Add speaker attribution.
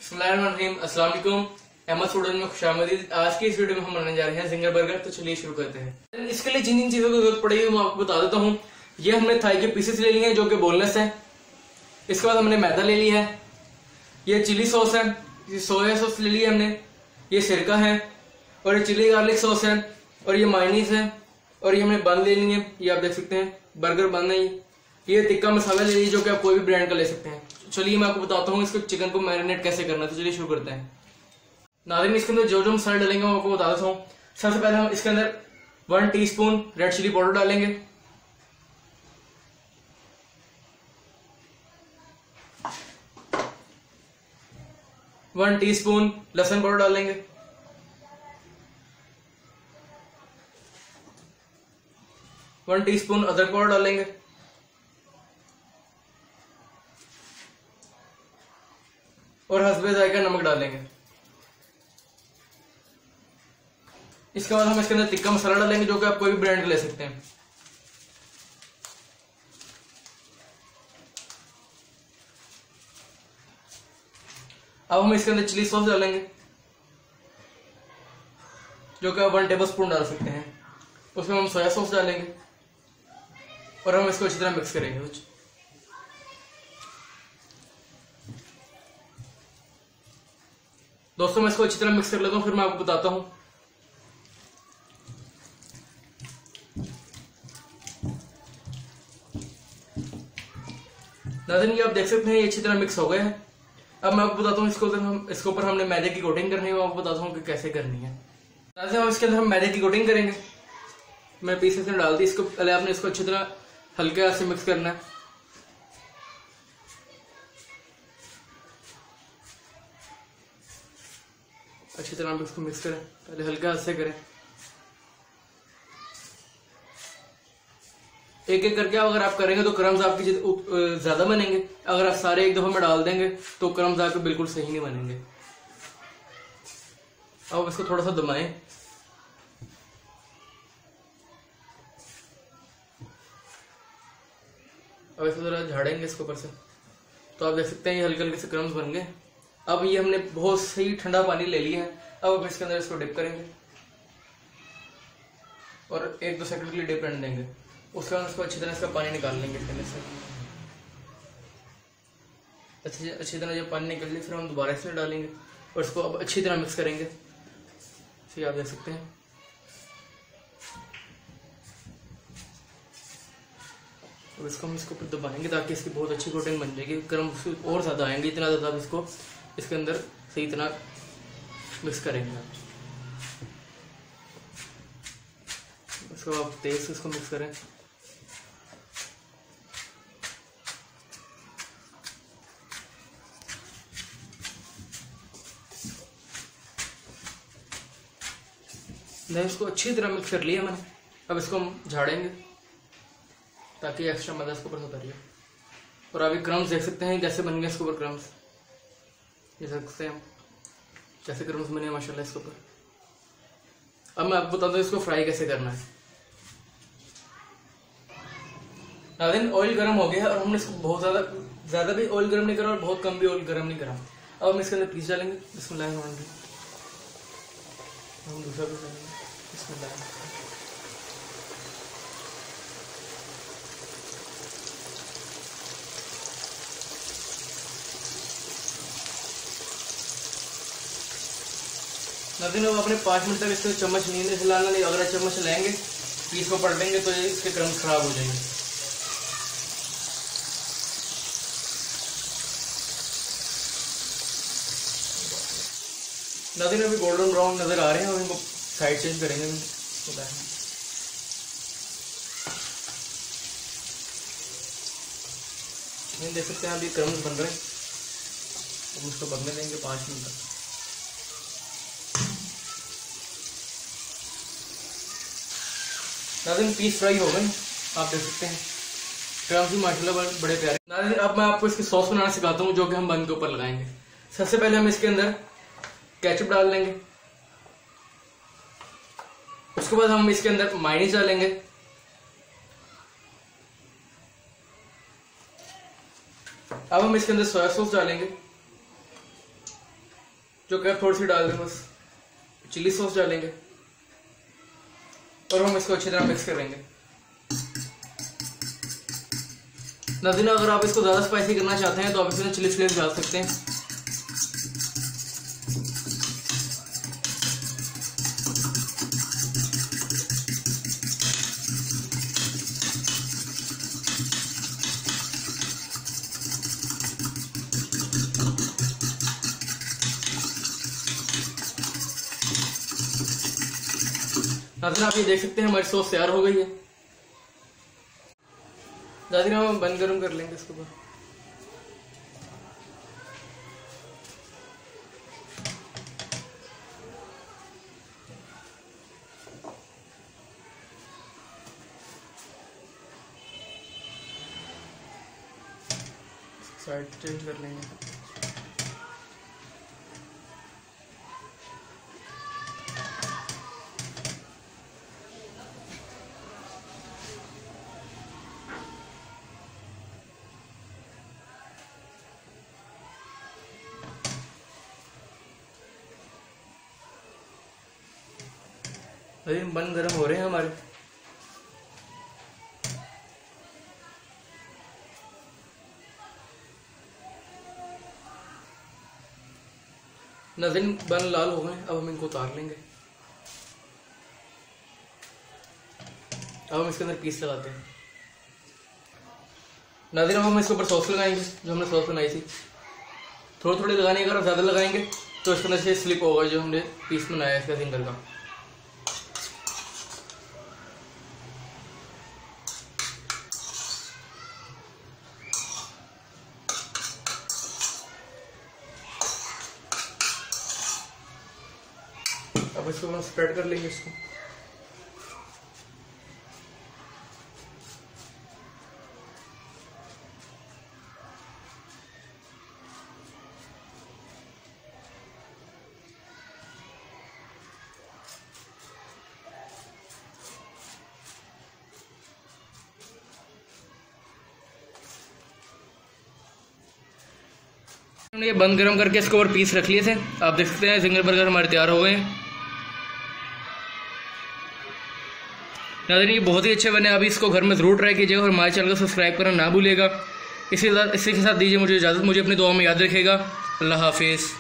Speaker 1: बिस्मिल्लाहिर्रहमानिर्रहीम। अस्सलाम वालेकुम। अहमद फूड में खुशामदीद। आज की इस वीडियो में हम बनाने जा रहे हैं जिंगर बर्गर। तो चलिए शुरू करते हैं। इसके लिए जिन जिन चीजों की जरूरत पड़ेगी मैं आपको बता देता हूँ। ये हमने थाई के पीसेस ले लिए हैं जो कि बोनलेस है। इसके बाद हमने मैदा ले लिया है। ये चिली सॉस है, ये सोया सॉस ले लिया हमने, ये सिरका है और ये चिली गार्लिक सॉस है और ये मायोनीज है और ये हमने बन ले लिए। ये आप देख सकते हैं बर्गर बन है। ये टिक्का मसाला ले लीजिए जो कि आप कोई भी ब्रांड का ले सकते हैं। चलिए मैं आपको बताता हूँ इसको चिकन को मैरिनेट कैसे करना है। तो चलिए शुरू करते हैं। नाज़रीन, इसके अंदर जो जो मसाले डालेंगे मैं आपको बता देता हूँ। सबसे पहले हम इसके अंदर 1 टीस्पून रेड चिली पाउडर डालेंगे। वन टीस्पून लहसुन पाउडर डालेंगे। 1 टीस्पून अदरक पाउडर डालेंगे। और हस्बे जायका नमक डालेंगे। इसके बाद हम इसके अंदर टिक्का मसाला डालेंगे जो कि आप कोई भी ब्रांड का ले सकते हैं। अब हम इसके अंदर चिली सॉस डालेंगे जो कि आप 1 टेबल स्पून डाल सकते हैं। उसमें हम सोया सॉस डालेंगे और हम इसको अच्छी तरह मिक्स करेंगे। दोस्तों मैं इसको अच्छी तरह मिक्स कर लेता हूँ, फिर मैं आपको बताता हूँ। नाज़रीन, ये आप देख सकते हैं ये अच्छी तरह मिक्स हो गए हैं। अब मैं आपको बताता हूँ इसके ऊपर हमने मैदे की कोटिंग करनी है। मैं आपको बताता हूँ कि कैसे करनी है। नाज़रीन, हम इसके अंदर हम मैदे की कोटिंग करेंगे। मैं पीसेस में डाल दी। इसको पहले आपने इसको अच्छी तरह हल्के हाथ से मिक्स करना है। अच्छी तरह आप इसको मिक्स करें, पहले हल्के हाथ से करें। एक एक करके अगर आप करेंगे तो क्रम्स आपकी ज्यादा बनेंगे। अगर आप सारे एक दफा में डाल देंगे तो क्रम्स आपके बिल्कुल सही नहीं बनेंगे। अब इसको थोड़ा सा दबाएं। अब इसको जरा झाड़ेंगे इसके ऊपर से, तो आप देख सकते हैं ये हल्के हल्के से क्रम्स बन गए। अब ये हमने बहुत सही ठंडा पानी ले लिया है। अब हम इसके अंदर इसको डिप करेंगे और 1-2 सेकंड के लिए डिप रहने देंगे। उसके बाद उसको अच्छी तरह इसका पानी निकाल लेंगे। अच्छी तरह जब पानी निकल जाए फिर हम दोबारा इसमें डालेंगे और इसको अब अच्छी तरह मिक्स करेंगे। ठीक, आप देख सकते हैं। अब इसको हम इसके ऊपर दबाएंगे ताकि इसकी बहुत अच्छी कोटिंग बन जाएगी। गर्म और ज़्यादा आएंगे, इतना ज़्यादा आप इसको इसके अंदर सही तरह मिक्स करेंगे। इसको आप तेज से इसको मिक्स करें। नहीं, इसको अच्छी तरह मिक्स कर लिया मैंने। अब इसको हम झाड़ेंगे ताकि एक्स्ट्रा मजा इसके ऊपर से उतर जाए। और अभी क्रम्स देख सकते हैं कैसे बन गए इसके ऊपर क्रम्स। ये देख सकते हैं कैसे क्रम्स बने माशाल्लाह इसके ऊपर। अब मैं आपको बताता हूँ इसको फ्राई कैसे करना है। नाज़रीन, ऑयल गर्म हो गया है और हमने इसको बहुत ज्यादा भी ऑयल गर्म नहीं करा और बहुत कम भी ऑयल गर्म नहीं करा। अब हम इसके अंदर पीस डालेंगे। बिस्मिल्लाहिर्रहमानिर्रहीम। हम दूसरा पीस डालेंगे। बिस्मिल्लाह। नाज़रीन, अब अपने 5 मिनट तक इसको चम्मच नहीं हिलाना। नहीं, अगर चम्मच लेंगे पीस को पलटेंगे तो ये इसके क्रम्स खराब हो जाएंगे। नाज़रीन, अभी गोल्डन ब्राउन नजर आ रहे हैं और इनको साइड चेंज करेंगे। देख सकते हैं अभी क्रम्स बन रहे हैं। हम इसको बनने देंगे 5 मिनट तक। नाज़रीन, पीस फ्राई हो गए, आप देख सकते हैं। क्रम्स भी माशाल्लाह बड़े प्यारे। नाज़रीन, अब मैं आपको इसकी सॉस बनाना सिखाता हूँ जो कि हम बन के ऊपर लगाएंगे। सबसे पहले हम इसके अंदर केचप डाल लेंगे। उसके बाद हम इसके अंदर मायोनीज डालेंगे। अब हम इसके अंदर सोया सॉस डालेंगे। जो कि थोड़ी सी डाल दें, बस चिली सॉस डालेंगे और हम इसको अच्छी तरह मिक्स करेंगे। नाज़रीन, अगर आप इसको ज़्यादा स्पाइसी करना चाहते हैं तो आप इसमें चिली फ्लेक्स डाल सकते हैं। नाज़रीन, आप ये देख सकते हैं हमारी सॉस तैयार हो गई है। नाज़रीन, हम बंद गर्म कर लेंगे इसके ऊपर। साइड चेंज कर लेंगे। अभी बन गर्म हो रहे हैं हमारे। नाज़रीन, बन लाल हो गए, अब हम इनको उतार लेंगे। अब हम इसके अंदर पीस लगाते हैं। नाज़रीन, अब हम इसके ऊपर सॉस लगाएंगे जो हमने सॉस बनाई थी। थोड़ी थोड़ी लगाने, अगर ज़्यादा लगाएंगे तो इसके अंदर से स्लिप होगा जो हमने पीस बनाया है इसका जिंगर का। अब इसको हम स्प्रेड कर लेंगे इसको। हमने ये बंद गर्म करके इसके ऊपर पीस रख लिए थे। आप देख सकते हैं जिंगर बर्गर हमारे तैयार हो गए हैं। नाज़रीन, ये बहुत ही अच्छे बने। अभी इसको घर में ज़रूर ट्राई कीजिएगा और हमारे चैनल को सब्सक्राइब करना ना भूलिएगा। इसी के साथ दीजिए मुझे इजाज़त। मुझे अपनी दुआ में याद रखिएगा। अल्लाह हाफिज़।